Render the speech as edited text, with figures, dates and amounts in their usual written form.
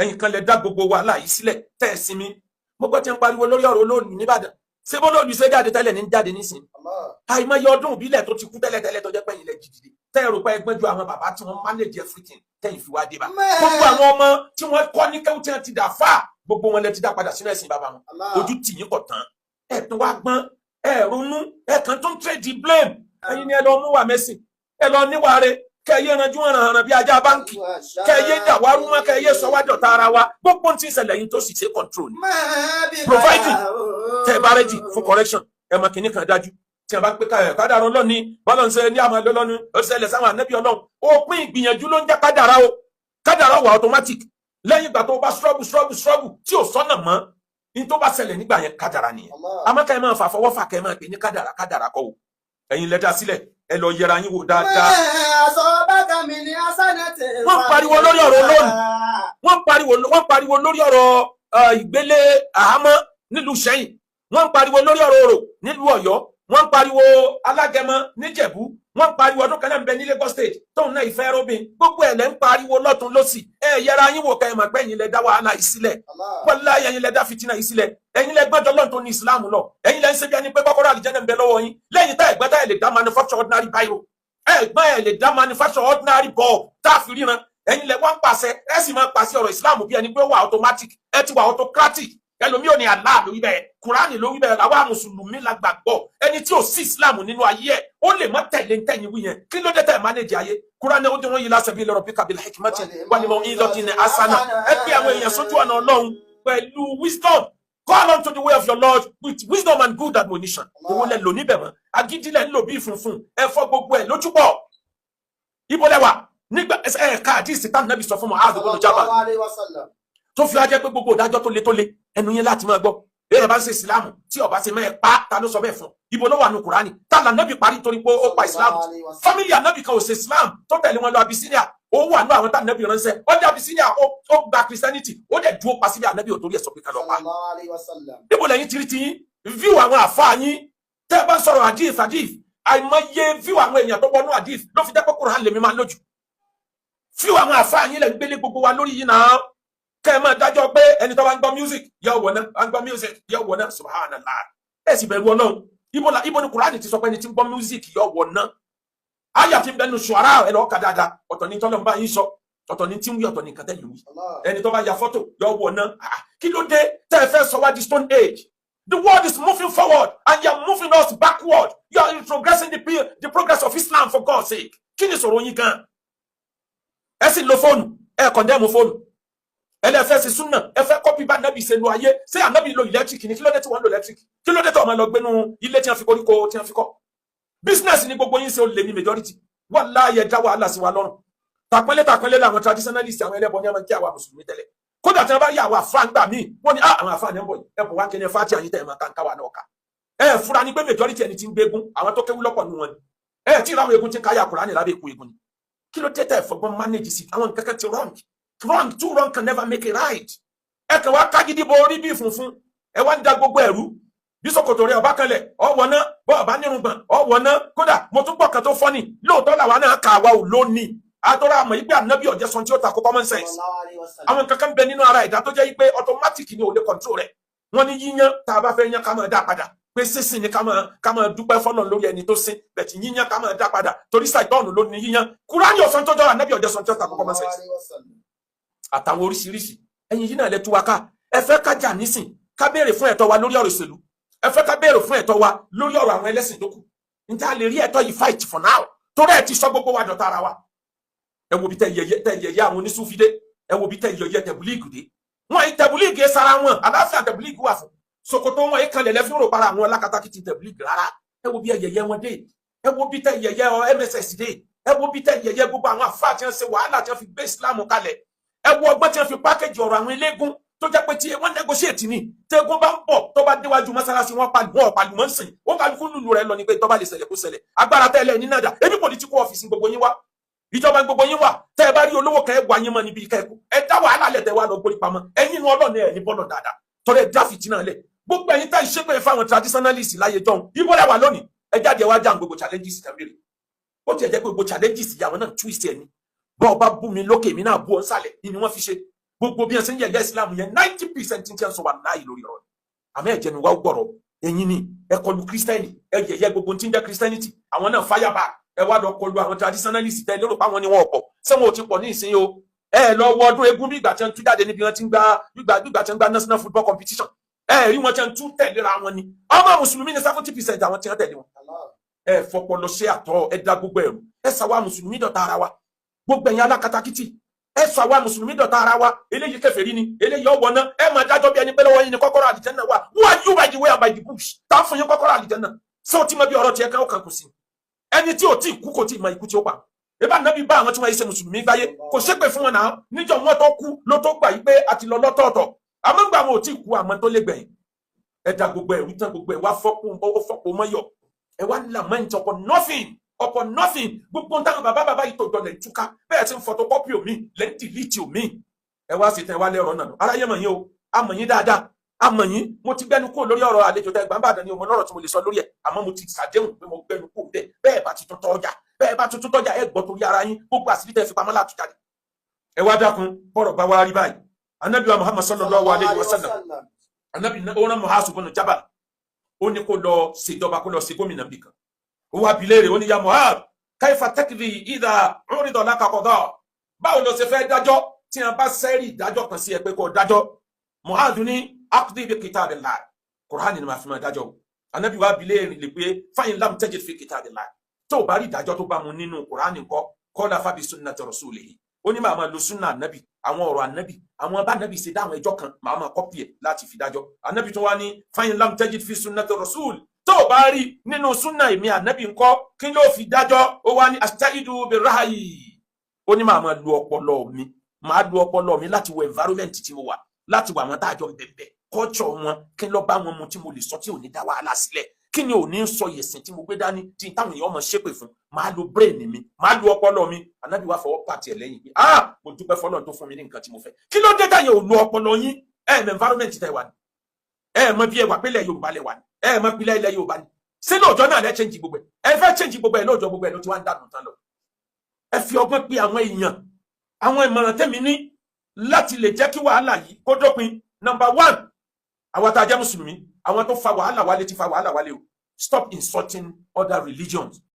ẹ̀yin kan lẹ dá gbogbo wàhálà yìí sílẹ̀ tẹ́ ẹ sinmi mo gbọ́ tí ń pariwo lórí ọ̀rọ̀ olóòlù nìbàdàn ṣé bó lóòlù ṣe jáde tẹ́lẹ̀ ní jáde nísìnyí àìmọye ọdún ìbílẹ̀ tó ti kú tẹ́lẹ̀tẹ́lẹ̀ tó jẹ́ pé ilẹ̀ jìdìdì tẹ́ ẹ rò pé ẹgbẹ́ ju àwọn bàbá tí wọ́n manage everything tẹ́yìn fi wá dé bá gbogbo àwọn ọmọ tí wọ́n kọ́ ní kẹ́wù tí wọ́n ti dà fà gbogbo wọn lẹ ti dá padà sínú ẹ̀sìn bàbá wọn ojú tì yín kọ̀ tán ẹ̀ tún wá gbọ́n ẹ̀ ronú ẹ̀ kàn tún trade blame ẹ̀yin ni ẹ lọ mú wà mẹ́sìn ẹ lọ níwàre kẹyẹ ranjú hàn bí ajá báńkì kẹyẹ dàwárú mọ́ kẹyẹ sọwádọ̀ tààrà wa gbogbo tí ń ṣẹlẹ̀ yín tó sì ṣe control ni providing tẹ́ ẹ bá ready fún correction ẹ mọ kìíní kan dájú tí a bá pé kádàrá Ọlọ́run ní bọ́lọ̀ ń ṣe ní àmọ́ lọ́lọ́nu ó ṣẹlẹ̀ sáwọn ànábì Ọlọ́run òpin ìgbìyànjú ló ń jẹ́ kádàrá o kádàrá wà automatic lẹ́yìn ìgbà tó bá struggle tí ò sọ́nà mọ́ ní tó bá ṣẹlẹ̀ nígbà yẹn kádàrá nìyẹn àmọ́ ká ẹ máa fàfọwọ́fà ká ẹ máa pè ní kádàrá kọ́ o ẹ̀yin lẹ́dá sílẹ̀ ẹ lọ yẹra yín wò dáadáa. wọ́n pariwo lórí ọ̀rọ̀ olóòlù wọ́n pariwo lórí ọ̀rọ̀ ìgbélé àhámọ́ nílùú Ṣẹ́yìn wọ́n pariwo lórí ọ̀rọ̀ Orò nílùú Ọ̀yọ́ wọ́n pariwo Alágẹmọ níjẹ̀bú wọ́n pariwo ọdún kan náà ń bẹ ní Lagos State tóun náà ìfẹ́ robin gbogbo ẹ̀ lẹ́ ń pariwo lọ́tún lọ́sì ẹ yẹra yín wò ká ẹ mọ̀ pé ẹ̀yin lẹ dá wàhálà yìí sílẹ̀ wallahi ẹ̀yin lẹ dá fìtínà yìí sílẹ̀ ẹ̀yin lẹ gbọ́dọ̀ lọ́n tó ní Islam lọ ẹ̀yin lẹ ń ṣe bí ẹni pé kọ́kọ́rọ́ àlìjẹ́nà ń bẹ lọ́wọ́ yín lẹ́yìn tá ẹ̀gbọ́n tá ẹ̀ lè dá manufacture ordinary biro ẹ̀gbọ́n ẹ̀ lè dá manufacture ordinary bulb tá a fi ríran ẹ̀yin lẹ wọ́n pàṣẹ ẹ sì máa pàṣẹ ọ̀rọ̀ Islam bí ẹni pé ó wà automatic ẹ ti wà autocratic ẹlòmí ò ní Allah lórí bẹ́ẹ̀ Kùránì lórí bẹ́ẹ̀ làwọn mùsùlùmí la gbàgbọ́ ẹni tí ò sí Islam nínú ayé ẹ̀ ó lè má tẹ̀lé ntẹ̀yìn wí yẹn kí ló dé tẹ̀ manage ayé Kùránì ó dé wọ́n yí lásán bí lọ́rọ̀ pika bil hikmati wà ní mọ̀ ìlọ́tì ní asana ẹ pé àwọn èèyàn sójú ọ̀nà Ọlọ́run pẹ̀lú wisdom call on to the way of your Lord with wisdom and good admonition owó lẹ lò níbẹ̀ mọ́ agídílẹ̀ ń lò bí funfun ẹ fọ́ gbogbo ẹ̀ lójúbọ̀ ibo lẹ́wà nígbà ẹ̀ka àdìsí tá nàbì sọ fún mọ́ àdúgbò jábà tó fi ajẹ́ pé gbogbo ìdájọ́ tó le ẹnu yẹn láti máa gbọ́ bẹ́ẹ̀ bá ń ṣe ìsìlámù tí ọba ṣe mẹ́ẹ̀ pa ta ló sọ bẹ́ẹ̀ fún ibo ló wà nù Kùránì tá lànàbì parí torí pé ó pa ìsìlámù fámìlì ànàbì kan ò ṣe ìsìlámù tó tẹ̀lé wọn lọ Abisinia ó wà nù àwọn tá ànàbì ránṣẹ́ ó dé Abisinia ó gba Christianity ó dẹ̀ dúró pa síbi ànàbì ò torí ẹ̀ sọ pé ká lọ pa níbo lẹ́yìn tiri ti yín view àwọn àfáà yín tẹ́ ẹ bá sọ̀rọ̀ hadith àìmọye view àwọn èèyàn tó wọnú hadith ló fi jẹ́ pé Kùránì lèmi máa lójú view àwọn àfáà yín lẹ́ ń gbélé gbogbo wa lórí yìí náà kẹ́ ẹ máa dájọ́ pé ẹni tó bá ń gbọ́ music yóò wọ̀ náà ń gbọ́ music yóò wọ̀ náà subhanallah ẹ sì bẹ̀rù Ọlọ́run ibo ni Kùránì ti sọ pé ẹni tí ń gbọ́ music yóò wọ̀ náà àyà tí ń bẹnu Ṣuara ẹ lọ́ọ́ ka dáadáa ọ̀tọ̀ ní tọ́lọ́ ń bá yín sọ ọ̀tọ̀ ní tí ń wí ọ̀tọ̀ ní nǹkan tẹ́lẹ̀ wí ẹni tó bá ya fọ́tò yóò wọ̀ náà kí ló dé tẹ́ ẹ fẹ́ sọ wá di stone age the world is moving forward and you are moving us backward you are progressing the progress of Islam for God's sake kí ni sọ̀rọ̀ yín gan ẹ sì lo fóònù ẹ kọ̀ndẹ́mù fóònù ẹlẹ́fẹ́ sí súnà ẹ fẹ́ kọ́pì bá nábì ṣe lu ayé ṣé ànábì lo electric ni kí ló dé tí wọ́n lo electric kí ló dé tí wọ́n máa lọ gbénu ilé tí wọ́n fi koríko tí wọ́n fi kọ́ business ni gbogbo yín ṣe ó lè ní majority wallahi ẹ dá wàhálà sí wa lọ́rùn tàpẹ́lẹ́ làwọn traditionalist àwọn ẹlẹ́bọ ní ẹ̀mọ́ kí àwa mùsùlùmí tẹ́lẹ̀ kódà tí wọ́n bá rí àwọn àfa ńgbà míì wọ́n ní àwọn àfa ní ẹ̀bọ̀ ẹ̀bọ̀ wá kẹ́ni ẹ̀fà tí àyín tẹ̀ ẹ̀mọ́ ká ń káwa náà ká ẹ̀ fura ni pé majority ẹni tí ń gbégún àwọn tó kéwú lọ́pọ̀ nù wọn ni ẹ̀ tí ìráwọ̀ egun ti ń káyà Kùránì lábẹ́ èkó egun ni kí ló dé tẹ̀ fọgbọ́n manage sí àwọn kẹ́kẹ́ ti wrong too wrong can never make it right ẹ kàn wá kágídí bo orí bí funfun ẹ wá ń da gbogbo ẹ̀rú bí ṣòkòtò rẹ̀ ọba kanlẹ̀ ọwọ́ náà bọ́ ọba nírùngbọ̀n ọwọ́ náà kódà mo tún gbọ́ kan tó fọ́ ni lóòótọ́ làwa náà kà wá ò lónìí àtọ́rọ̀ àmọ́ yìí pé ànábì ọ̀jẹ̀ sọ tí ó takò common sense àwọn kankan bẹ nínú ara ẹ̀dá tó jẹ́ pé automatic ni ò lè control rẹ̀ wọ́n ní yíyan tá a bá fẹ́ yan ká máa dá padà pé sísìn ni ká máa dúpẹ́ fọ́lọ́run lórí ẹni tó sìn bẹ̀tì yíyan ká máa dá padà torí ṣàìtọ́ọ̀nù ló ní yíyan Kùránì ọ̀sán tó jọ ànábì ọ̀jẹ̀ sọ tí ó takò common sense àtàwọn oríṣiríṣi ẹ̀yin yìí náà lẹ tú wa ká ẹ fẹ́ ká jà nísìn ká béèrè fún ẹ̀tọ́ wa lórí ọ̀rọ̀ ìṣèlú ẹ fẹ́ ká béèrè fún ẹ̀tọ́ wa lórí ọ̀rọ̀ àwọn ẹlẹ́sìn tó kù níta lè rí ẹ̀tọ́ yìí fight for now torí ẹ ti sọ gbogbo wa dọ̀tá ara wa ẹ wo bí tẹ yẹyẹ àwọn onísúfídé ẹ wo bí tẹ yẹyẹ tẹbulíìgì dé wọn yìí tẹbulíìgì sara wọn àlàáfíà tẹbulíìgì wà fún ṣòkòtò wọn yìí kanlẹ̀ lẹ́fí rò para àwọn alákatakítí tẹbulíìgì rárá ẹ wo bí yẹyẹ wọn dé ẹ wo bí tẹ yẹyẹ MSS dé ẹ wo bí tẹ yẹyẹ gbogbo àwọn àfáà tí wọn ṣe wàhálà tí wọn fi gbé Islam kalẹ̀ ẹ wo ọgbọ́n tí wọn fi pákéjì ọ̀rọ̀ àwọn eléégún tó jẹ́ pé tí wọ́n negotiate ní tẹ́gùn bá ń bọ̀ tó bá déwájú mọ́sálásí wọn pàlùmọ́ ń sìn wọ́n kálukú lùlù rẹ̀ lọ ní pé tó bá lè ṣẹlẹ̀ kó ṣẹlẹ̀ agbára tẹ́lẹ̀ ní nàdà ebi political office gbogbo yín wá ìjọba gbogbo yín wà tẹ́ ẹ bá rí olówó kẹ́ ẹ wà yín mọ́ níbi ìkẹ́kọ̀ọ́ ẹ dá wàhálà lẹ̀ tẹ́ wà lọ gbórí pamọ́ ẹ̀yin inú ọlọ́ọ̀ni ẹ̀ ní bọ́ọ̀lù dáadáa tọ́lẹ̀ ẹ dá fìtínà lẹ̀ gbogbo ẹ̀yin tá ìṣépè fáwọn traditionalist láyé jọ̀hún ibo lẹ wà lónìí ẹ jáde ẹ wá já gbogbo challenges tẹ̀lé ó tiẹ̀ jẹ́ pé gbogbo challenges yà wọn náà twist ẹ̀ ní bọ́ọ̀ bá bú mi lókè mi náà bú ọ nsàlẹ̀ ni wọ́n fi ṣe gbogbo bí ẹ ṣe ń yẹ̀yẹ́ Islam yẹn 90% ti ń sọ wà láàyè lórí ọ̀rọ̀ àmọ́ ẹ̀jẹ̀ ni wá gbọ́rọ̀ ẹ̀yin ni ẹ kọlu kírísítẹ́nì ẹ yẹ̀yẹ́ gbogbo tí ń jẹ́ kírísítẹ́nìtì àwọn náà fáyàbà ẹ wá lọ kọlu àwọn traditionalist tẹ lérò pé àwọn ni wọn ọ̀pọ̀ sẹ́wọ̀n ò ti pọ̀ ní ìsinyìí o ẹ lọ wọ ọdún eégún bí ìgbà tí wọ́n tún jáde níbi wọ́n ti ń gbá national football competition ẹ rí wọn tí wọ́n tún tẹ̀léra wọn ni ọmọ mùsùlùmí ní 70% àwọn tí wọ́n tẹ̀lé wọn ẹ fọpọlọ ṣe àtọ ẹ dá gbogbo ẹrù ẹ sọ àwa mùsùlùmí dọ̀tá ara wa gbogbo ẹ̀yin alákatakítì ẹ sọ àwa mùsùlùmí dọ̀tá ara wa eléyìí kèfèrí ni eléyìí ọwọ́ náà ẹ máa dájọ́ bí ẹni pé lọ́wọ́ yín ni kọ́kọ́rọ́ àlìjẹ́nnà wà who are you by the way and by the bush tá fún yín kọ́kọ́rọ́ àlìjẹ́nnà sọ tí mo bí ọ̀rọ̀ tiẹ̀ kan kò sí ẹni tí ò tí kú kò tí ì mọ ikú tí ó pa ìbá nàbí bá àwọn tí wọ́n yìí ṣe mùsùlùmí gbáyé kò ṣépè fún wọn náà níjọ́ wọn tó kú ló tó gbà yí pé a ti lọ lọ́tọ̀ọ̀tọ̀ àmọ́ gbà wọn ò tí kú àmọ́ tó lé gbẹ̀yìn ẹ da gbogbo ẹ̀rú tán gbogbo ẹ̀ wá fọ́pọ̀ mọ́yọ̀ ẹ wá lament upon nothing gbogbo táwọn bàbá yìí tó jọlẹ̀ túká bẹ́ẹ̀ tí ń photocopy omi lẹ́ ń delete omi ẹ wá sí tẹ wá lẹ́rọ̀ náà aráyé mọ̀ yín o amọ̀ yín dáadáa amọ̀ yín mo ti gbẹnu kúrò lórí ọ̀rọ̀ àlejò tẹ gbàǹbàdàn ni ọmọ lọ́rọ̀ tí mo lè sọ lórí ẹ̀ àmọ́ mo ti ṣàdéhùn pé mo gbẹnu kúrò bẹ́ẹ̀ bá ti tuntun ọjà bẹ́ẹ̀ bá tuntun tọ́jà ẹ gbọ́ torí ara yín gbogbo àṣírí tẹ fi pamọ́ láti jáde ẹ wá dákun bọ́rọ̀ bá wá rí báyìí Ànábì wa Muhammad sallallahu alayhi wa sallam Ànábì ó rán Mu'adh ibn Jabal ó ní kó lọ ṣèjọba kó lọ ṣe gómìnà bìkan ó wá bi léèrè ó ní ya Mu'adh kaifa takdi idha urida laka qada báwo ló ṣe fẹ́ dájọ́ tí wọ́n bá sẹ́rí ìdájọ́ kan sí ẹ pé kó dájọ́ Mu'adh ní aqdi bi kitabillah Kùránì ni màá fi máa dájọ́ Ànábì wa bi léèrè lè pé fa in lam tajid fi kitabillah tó bá rí ìdájọ́ tó bá mu nínú Kùránì ńkọ́ qala fa bi sunnati rasulihi ó ní màá máa lo súnà ànábì àwọn ọ̀rọ̀ ànábì àwọn bá ànábì ṣe dáhùn ẹjọ́ kan màá máa kọ́pì ẹ̀ láti fi dájọ́ ànábì tó wá ní fáyín lam tajid fi sunnati rasul tó o bá rí nínú súnà èmi ànábì ńkọ́ kí ló fi dájọ́ ó wá ní astaidu birrahi ó ní màá máa lo ọpọlọ mi láti wo environment tí mo wà láti wo àwọn táàjọ bẹ̀bẹ̀ culture wọn kí ló bá wọn mu tí mo lè sọ tí ò ní dá wàhálà sílẹ̀ kí ni ò ní sọ yẹ̀sìn tí mo gbé dání tí táwọn èèyàn mọ̀ ṣépè fún máa lo brain mi máa lo ọpọlọ mi ànábì wá fọwọ́ pàtì ẹ̀ lẹ́yìn pé mo dúpẹ́ fọlọ́run tó fún mi ní nǹkan tí mo fẹ́ kí ló dé táyẹ̀ ò lo ọpọlọ yín mọ environment tẹ wà ní mọ bí ẹ wà pélé Yorùbá lẹ wà ní mọ pílẹ̀ ilẹ̀ Yorùbá ní sí lóòjọ́ náà lẹ change gbogbo ẹ fẹ́ change gbogbo ẹ lóòjọ́ gbogbo ẹ ló ti wá ń dànù tán lọ ẹ fi ọgbọ́n pé àwọn èèyàn àwọn ìmọ̀ràn tẹ́mi ní láti lè jẹ́ kí wàhálà yìí kó dópin number 1 àwọn tá a jẹ́ mùsùlùmí àwọn tó fa wàhálà wálé ti fa wàhálà wálé o stop insulting other religions